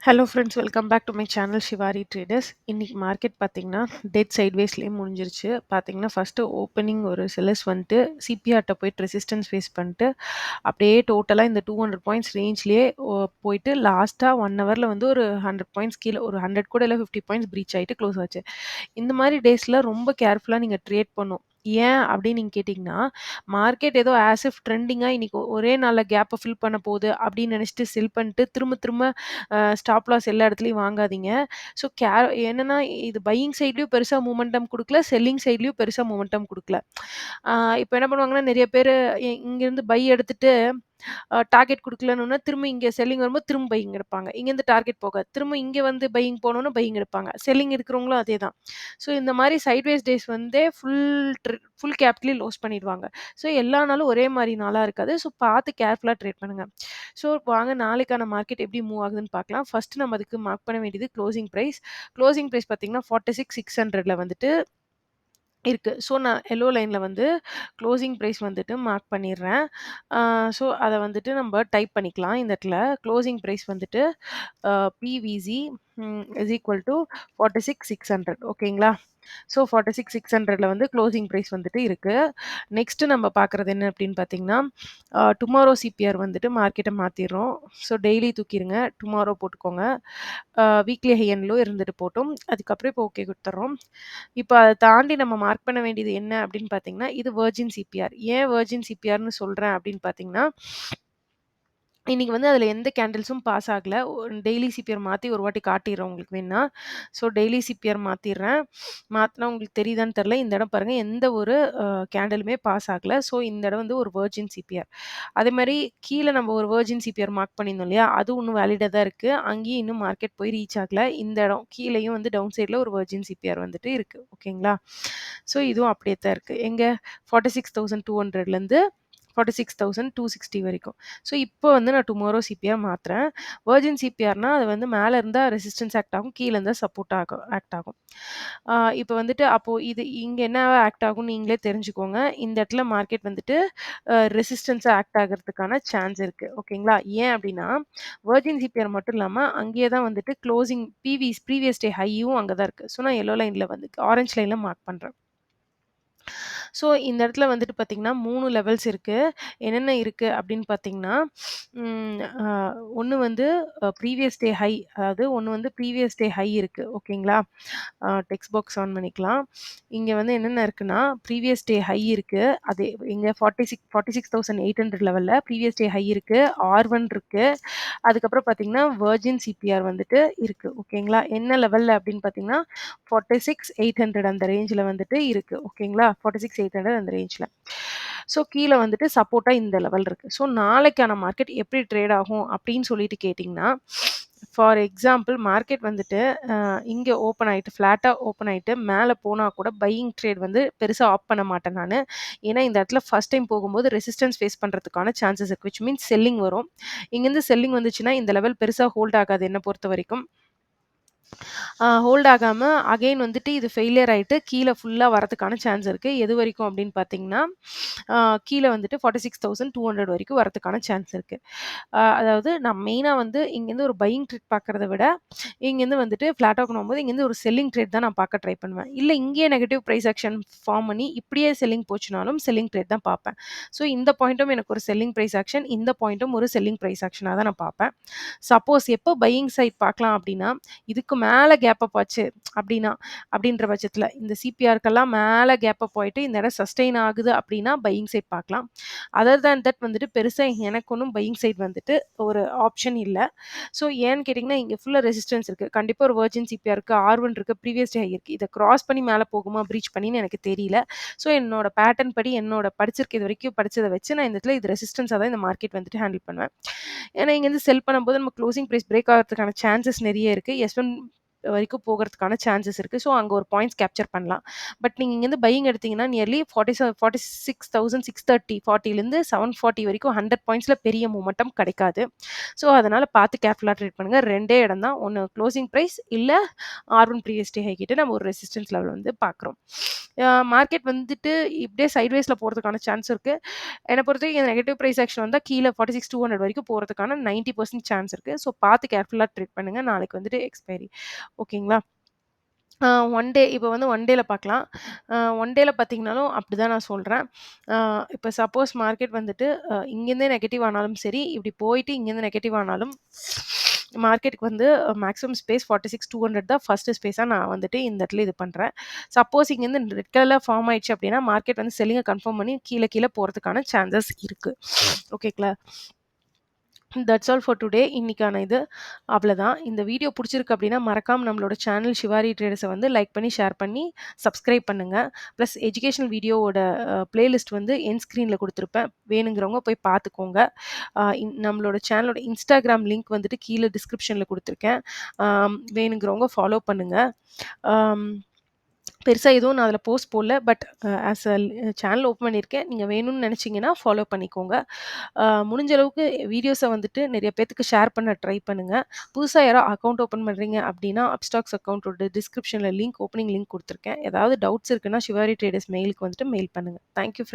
Hello friends, welcome back to my channel Shivari traders. இன்னைக்கு market பார்த்தீங்கன்னா, dead சைட்வேஸ்லேயே முடிஞ்சிருச்சு. பார்த்தீங்கன்னா, ஃபர்ஸ்ட்டு ஓப்பனிங் ஒரு செல்லர்ஸ் வந்துட்டு சிபிஆர்ட்ட போயிட்டு ரெசிஸ்டன்ஸ் ஃபேஸ் பண்ணிட்டு, அப்படியே டோட்டலா இந்த 200 பாயிண்ட்ஸ் ரேஞ்ச்லேயே போயிட்டு லாஸ்ட்டா 1 ஹவர்ல வந்து ஒரு 100 பாயிண்ட்ஸ் கீழ ஒரு 100 கூட இல்ல 50 பாயிண்ட்ஸ் பிரீச் ஆயிட்டு க்ளோஸ் ஆச்சு. இந்த மாரி டேஸ்ல ரொம்ப கேர்ஃபுல்லா நீங்க ட்ரேட் பண்ணணும். ஏன் அப்படின்னு நீங்க கேட்டீங்கன்னா, மார்க்கெட் ஏதோ ஆஸ் இஃப் ட்ரெண்டிங்கா இன்னைக்கு ஒரே நாள்ல கேப்ப ஃபில் பண்ண போகுது அப்படின்னு நினைச்சுட்டு செல் பண்ணிட்டு திரும்ப திரும்ப ஸ்டாப் லாஸ் எல்லா இடத்துலயும் வாங்காதீங்க. ஸோ என்னன்னா இது பையிங் சைட்லயும் பெருசா மொமெண்டம் குடுக்கல, செல்லிங் சைட்லயும் பெருசா மொமெண்டம் குடுக்கல. ஆ இப்ப என்ன பண்ணுவாங்கன்னா, நெறைய பேரு இங்கேருந்து பை எடுத்துட்டு டார்கெட் குடுக்கலன்னோன, திரும்ப இங்க செல்லிங் வரும்போது திரும்ப பையிங் எடுப்பாங்க. இங்கேருந்து டார்கெட் போகாது. திரும்ப இங்க வந்து பையிங் போனோனே பையிங் எடுப்பாங்க. செல்லிங் இருக்கிறவங்களும் அதேதான். ஸோ இந்த மாரி சைட்வேஸ் டேஸ் வந்து ஃபுல் கேபிட்டலயும் லாஸ் பண்ணிடுவாங்க. ஸோ எல்லா நாளும் ஒரே மாரி நாளா இருக்காது. ஸோ பார்த்து கேர்ஃபுல்லா ட்ரேட் பண்ணுங்க. ஸோ வாங்க நாளைக்கான மார்க்கெட் எப்படி மூவ் ஆகுதுன்னு பார்க்கலாம். ஃபர்ஸ்ட் நம்ம அதுக்கு மார்க் பண்ண வேண்டியது க்ளோசிங் பிரைஸ். க்ளோசிங் பிரைஸ் பார்த்தீங்கன்னா 46,600ல வந்துட்டு இருக்கு. ஸோ நான் எல்லோ லைன்ல வந்து க்ளோசிங் பிரைஸ் வந்துட்டு மார்க் பண்ணிடுறேன். ஸோ அத வந்துட்டு நம்ப டைப் பண்ணிக்கலாம் இந்த இடத்துல. க்ளோசிங் பிரைஸ் வந்துட்டு பிவிசி இஸ் ஈக்குவல் டூ 46,600 ஓகேங்களா? ஸோ 46,600ல வந்து க்ளோசிங் பிரைஸ் வந்துட்டு இருக்கு. நெக்ஸ்ட் நம்ம பார்க்குறது என்ன அப்படின்னு பார்த்தீங்கன்னா, டுமாரோ சிபிஆர் வந்துட்டு மார்க்கெட்ட மாத்திர்றோம். ஸோ டெய்லி தூக்கிருங்க. டுமாரோ போட்டுக்கோங்க. வீக்லி ஹை அண்ட் லோ இருந்துட்டு போட்டும். அதுக்கப்புறம் இப்போ ஓகே குடுத்துர்றோம். இப்ப அத தாண்டி நம்ம மார்க் பண்ண வேண்டியது என்ன அப்படின்னு பார்த்தீங்கன்னா, இது வெர்ஜின் சிபிஆர். ஏன் வெர்ஜின் சிபிஆர்ன்னு சொல்றேன் அப்படின்னு பார்த்தீங்கன்னா, இன்னைக்கு வந்து அதில எந்த கேண்டில்ஸும் பாஸ் ஆகல. டெய்லி சிபிஆர் மாத்தி ஒரு வாட்டி காட்டிர்றேன் உங்களுக்கு வேணுனா. ஸோ டெய்லி சிபிஆர் மாத்திர்றேன். மாத்துனா உங்களுக்கு தெரியுதான்னு தெரியல. இந்த இடம் பாருங்க எந்த ஒரு கேண்டிலுமே பாஸ் ஆகல. ஸோ இந்த இடம் வந்து ஒரு வெர்ஜின் சிபிஆர். அதேமாரி கீழ நம்ம ஒரு வெர்ஜின் சிபிஆர் மார்க் பண்ணியிருந்தோம் இல்லையா? அதுவும் இன்னும் வேலிடா தான் இருக்கு. அங்கேயும் இன்னும் மார்க்கெட் போய் ரீச் ஆகல. இந்த இடம் கீழயும் வந்து டவுன் சைட்ல ஒரு வெர்ஜின் சிபிஆர் வந்துட்டு இருக்கு. ஓகேங்களா? ஸோ இதுவும் அப்படியே தான் இருக்கு. எங்க 46,200லேருந்து 46,260 வரைக்கும். ஸோ இப்போ வந்து நான் டுமாரோ சிபிஆர் மாத்துறேன். வெர்ஜின் சிபிஆர்னா அது வந்து மேல இருந்தா ரெசிஸ்டன்ஸ் ஆக்ட் ஆகும். கீழ இருந்தா சப்போர்ட் ஆக்ட் ஆகும். இப்போ வந்துட்டு அப்போ இது இங்க என்னவா ஆக்ட் ஆகும்னு நீங்களே தெரிஞ்சுக்கோங்க. இந்த இடத்துல மார்க்கெட் வந்துட்டு ரெசிஸ்டன்ஸா ஆக்ட் ஆகுறதுக்கான சான்ஸ் இருக்கு. ஓகேங்களா? ஏன் அப்டின்னா, வெர்ஜின் சிபிஆர் மட்டும் இல்லாம அங்கேயே தான் வந்துட்டு க்ளோசிங் ப்ரீவியஸ் டே ஹையும் அங்க தான் இருக்கு. ஸோ நான் எல்லோ லைன்ல வந்து ஆரஞ்ச் லைன்ல மார்க் பண்றேன். ஸோ இந்த இடத்துல வந்துட்டு பார்த்தீங்கன்னா, 3 லெவல்ஸ் இருக்கு. என்னென்ன இருக்கு அப்படின்னு பார்த்தீங்கன்னா, ம் அ ஒண்ணு வந்து ப்ரீவியஸ் டே ஹை அதாவது ஒண்ணு வந்து ப்ரீவியஸ் டே ஹை இருக்கு. ஓகேங்களா? டெக்ஸ்ட் பாக்ஸ் ஆன் பண்ணிக்கலாம். இங்க வந்து என்னென்ன இருக்குன்னா, ப்ரீவியஸ் டே ஹை இருக்கு. அது இங்க 46,800 லெவல்ல ப்ரீவியஸ் டே ஹை இருக்கு. R1 இருக்கு. அதுக்கப்புறம் பார்த்தீங்கன்னா, வெர்ஜின் சிபிஆர் வந்துட்டு இருக்கு. ஓகேங்களா? என்ன லெவல்ல அப்படின்னு பார்த்தீங்கன்னா, 46,800 அந்த ரேஞ்ச்ல வந்துட்டு இருக்கு. ஓகேங்களா? 46,800 அந்த ரேஞ்ச்ல. ஸோ கீழ வந்துட்டு சப்போர்ட்டா இந்த லெவல் இருக்கு. ஸோ நாளைக்கான மார்க்கெட் எப்படி ட்ரேட் ஆகும் அப்படின்னு சொல்லிட்டு கேட்டீங்கன்னா, ஃபார் எக்ஸாம்பிள் மார்க்கெட் வந்துட்டு இங்க ஓப்பன் ஆயிட்டு ஃப்ளாட்டா ஓப்பன் ஆயிட்டு மேல போனா கூட பையிங் ட்ரேட் வந்து பெருசா ஆப் பண்ண மாட்டேன் நானு. ஏன்னா இந்த இடத்துல ஃபர்ஸ்ட் டைம் போகும்போது ரெசிஸ்டன்ஸ் ஃபேஸ் பண்றதுக்கான சான்சஸ் இருக்கு. விச் மீன்ஸ் செல்லிங் வரும். இங்கேருந்து செல்லிங் வந்துச்சுன்னா இந்த லெவல் பெருசா ஹோல்ட் ஆகாது என்ன பொறுத்தவரைக்கும். ஹோல்ட் ஆகாம அகைன் வந்துட்டு இது ஃபெயிலியர் ஆயிட்டு கீழ ஃபுல்லா வரதுக்கான சான்ஸ் இருக்கு. எது வரைக்கும் அப்படின்னு பார்த்தீங்கன்னா, கீழ வந்துட்டு 46,200 வரைக்கும் வரதுக்கான சான்ஸ் இருக்கு. அதாவது நான் மெயினா வந்து இங்கேருந்து ஒரு பையிங் ட்ரேட் பார்க்கறத விட, இங்கேருந்து வந்துட்டு ஃப்ளாட் ஆகணும் போது இங்கேருந்து ஒரு செல்லிங் ட்ரேட் தான் நான் பார்க்க ட்ரை பண்ணுவேன். இல்ல இங்கேயே நெகட்டிவ் பிரைஸ் ஆக்ஷன் ஃபார்ம் பண்ணி இப்படியே செல்லிங் போச்சுனாலும் செல்லிங் ட்ரேட் தான் பார்ப்பேன். ஸோ இந்த பாயிண்ட்டும் எனக்கு ஒரு செல்லிங் பிரைஸ் ஆக்ஷன், இந்த பாயிண்ட்டும் ஒரு செல்லிங் பிரைஸ் ஆக்ஷனா தான் நான் பார்ப்பேன். சப்போஸ் எப்போ பையிங் சைட் பார்க்கலாம் அப்படின்னா, இதுக்கு மேல கேப் அப் ஆச்சு அப்படின்னா, அப்படின்ற பட்சத்தில இந்த சிபிஆர்க்கெல்லாம் மேல கேப் அப் ஆயிட்டு இந்த இடம் சஸ்டெயின் ஆகுது அப்படின்னா பையிங் சைட் பார்க்கலாம். அதர் தேன் தட் வந்துட்டு பெருசா எனக்கு ஒண்ணும் பையிங் சைட் வந்துட்டு ஒரு ஆப்ஷன் இல்ல. ஸோ ஏன்னு கேட்டீங்கன்னா, இங்க ஃபுல்லா ரெசிஸ்டன்ஸ் இருக்கு. கண்டிப்பா ஒரு வெர்ஜின் சிபிஆர் இருக்கு, R1 இருக்கு, ப்ரீவியஸ் டே ஹை இருக்கு. இத கிராஸ் பண்ணி மேல போகுமா, பிரீச் பண்ணின்னு எனக்கு தெரியல. ஸோ என்னோட பேட்டர்ன் படி என்னோட படிச்சிருக்க இதுவரைக்கும் படிச்சத வச்சு நான் இந்த இடத்துல இது ரெசிஸ்டன்ஸா தான் இந்த மார்க்கெட் வந்துட்டு ஹேண்டில் பண்ணுவேன். ஏன்னா இங்கேருந்து செல் பண்ணும்போது நம்ம க்ளோசிங் பிரைஸ் பிரேக் ஆகறதுக்கான சான்சஸ் நெறைய இருக்கு. S1 வரைக்கும் போகறதுக்கான சான்சஸ் இருக்கு. ஸோ, அங்க ஒரு பாயிண்ட்ஸ் கேப்சர் பண்ணலாம். பட் நீங்க இங்கேருந்து பையிங் எடுத்தீங்கன்னா, நியர்லி 46,630 40லேருந்து 740 வரைக்கும் 100 பாயிண்ட்ஸ்ல பெரிய மொமெண்டம் கிடைக்காது. ஸோ, அதனால பார்த்து கேர்ஃபுல்லா ட்ரேட் பண்ணுங்க. 2டே இடம் தான். ஒண்ணு க்ளோசிங் பிரைஸ் இல்ல R1 ப்ரீவியஸ் டே ஹை கிட்ட நம்ம ஒரு ரெசிஸ்டன்ஸ் லெவல் வந்து பார்க்குறோம். மார்க்கெட் வந்துட்டு இப்படியே சைட்வேஸ்ல போறதுக்கான சான்ஸ் இருக்கு. என்ன பொறுத்தவரைக்கும் இந்த நெகட்டிவ் பிரைஸ் ஆக்ஷன் வந்தா கீழ 46,200 வரைக்கும் போறதுக்கான 90% சான்ஸ் இருக்கு. ஸோ, பார்த்து கேர்ஃபுல்லா ட்ரேட் பண்ணுங்க. நாளைக்கு வந்துட்டு எக்ஸ்பைரி. ஓகேங்களா? ஆ ஒன் டே இப்ப வந்து ஒன் டேல பார்க்கலாம். ஒன் டேல பார்த்தீங்கனாலும் அப்படிதான் நான் சொல்றேன். அ இப்ப சப்போஸ் மார்க்கெட் வந்துட்டு இங்கேருந்தே நெகட்டிவ் ஆனாலும் சரி, இப்படி போயிட்டு இங்கேருந்து நெகட்டிவ் ஆனாலும் மார்க்கெட்டுக்கு வந்து மேக்ஸிமம் ஸ்பேஸ் 46,200 தான் ஃபர்ஸ்ட் ஸ்பேஸா நான் வந்துட்டு இந்த இடத்துல இது பண்றேன். சப்போஸ் இங்கேருந்து ரெட் கலர்ல ஃபார்ம் ஆயிடுச்சு அப்படின்னா, மார்க்கெட் வந்து செல்லிங்க கன்ஃபார்ம் பண்ணி கீழ கீழ போறதுக்கான சான்சஸ் இருக்கு. ஓகேங்களா? That's all for today. இன்னைக்கான இது அவ்வளதான். இந்த வீடியோ புடிச்சிருக்கு அப்படின்னா, மறக்காம நம்மளோட சேனல் ஷிவாரி ட்ரேடர்ஸ வந்து லைக் பண்ணி, ஷேர் பண்ணி, சப்ஸ்கிரைப் பண்ணுங்க. பிளஸ் எஜுகேஷனல் வீடியோவோட பிளேலிஸ்ட் வந்து எண்ட் ஸ்க்ரீன்ல குடுத்துருப்பேன். வேணுங்கிறவங்க போய் பார்த்துக்கோங்க. நம்மளோட சேனலோட இன்ஸ்டாகிராம் லிங்க் வந்துட்டு கீழ டிஸ்கிரிப்ஷன்ல குடுத்துருக்கேன். வேணுங்கிறவங்க ஃபாலோ பண்ணுங்க. ஆம். பெருசா எதுவும் நான் அதில போஸ்ட் போடல. But as a channel open பண்ணியிருக்கேன். நீங்க வேணும்னு நெனச்சீங்கன்னா ஃபாலோ பண்ணிக்கோங்க. முடிஞ்ச அளவுக்கு வீடியோஸ வந்துட்டு நெறைய பேத்துக்கு ஷேர் பண்ண ட்ரை பண்ணுங்க. புதுசா யாரோ அக்கவுண்ட் ஓப்பன் பண்றீங்க அப்டின்னா, அப்ஸ்டாக்ஸ் அக்கவுண்டோட டிஸ்கிரிப்ஷன்ல லிங்க் ஓப்பனிங் லிங்க் குடுத்துருக்கேன். ஏதாவது டவுட்ஸ் இருக்குன்னா, ஷிவாரி ட்ரேடர்ஸ் மெயிலுக்கு வந்துட்டு மெயில் பண்ணுங்க. Thank you